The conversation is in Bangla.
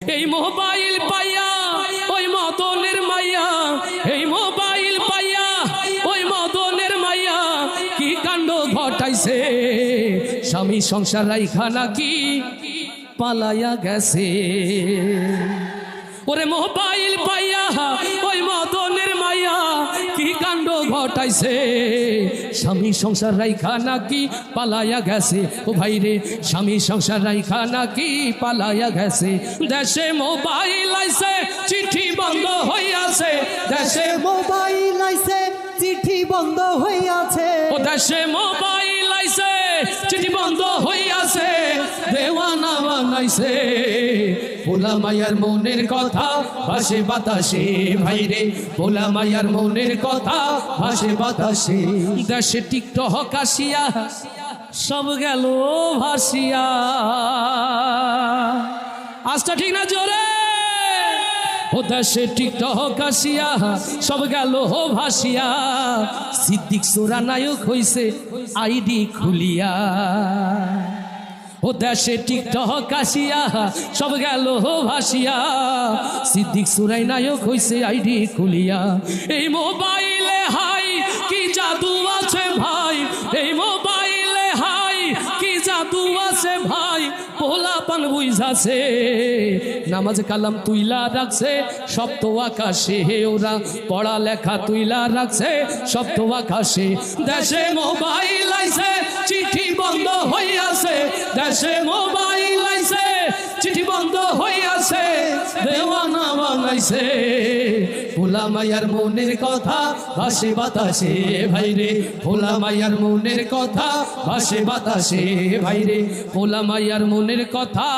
এই মোবাইল পাইয়া ওই মদনের মাইয়া, এই মোবাইল পাইয়া ওই মদনের মাইয়া কি কাণ্ড ঘটাইছে। স্বামী সংসার রাইখা নাকি পালাইয়া গেছে। ওরে মোবাইল পাইয়া ওই মদনের মাইয়া কি কাণ্ড ঘটাইছে। স্বামী সংসার রাইখা নাকি পালাইয়া গেছে। ও ভাই রে, স্বামী সংসার রাইখা নাকি পালাইয়া গেছে। দেশে মোবাইল আইছে চিঠি বন্ধ হইয়াছে, দেশে মোবাইল আইছে চিঠি বন্ধ হইয়াছে। ও দেশে মোবাইল আইছে চিঠি বন্ধ হইয়াছে। দেওয়ানা বানাইছে ভোলা মায়ার মনের কথা ভাসে বাতাসে। ভাই রে, ভোলা মায়ার মনের কথা ভাসে বাতাসে। দেশে টিকটক আসিয়া সব গেল ভাসিয়া। আজটা ঠিক না জোরে? ও দেশে টিকটক আসিয়া সব গেল ভাসিয়া। সিদ্দিক সোরা নায়ক হইছে আইডি খুলিয়া। ও দেশে টিকটক আসিয়া সব গেল ভাসিয়া। সিদ্দিক সুরাই নায়ক হইছে আইডি খুলিয়া। এই মোবাইলে হাই কি জাদু আছে ভাই, এই মোবাইলে হাই কি জাদু আছে ভাই। পোলা পান বুঝাছে নামাজ কালাম তুইলা রাখছে সপ্ত আকাশে। ওরা পড়া লেখা তুইলা রাখছে সপ্ত আকাশে। দেশে মোবাইল আইছে চিঠি বন্ধ হইয়াছে, দেশে মোবাইল আইছে চিঠি বন্ধ হইয়াছে। দেওয়ানা বানাইছে ভোলা মায়ার মনের কথা ভাসে বাতাসে। ভাই রে, ভোলা মায়ার মনের কথা ভাসে বাতাসে। ভাই রে, ভোলা মায়ার মনের কথা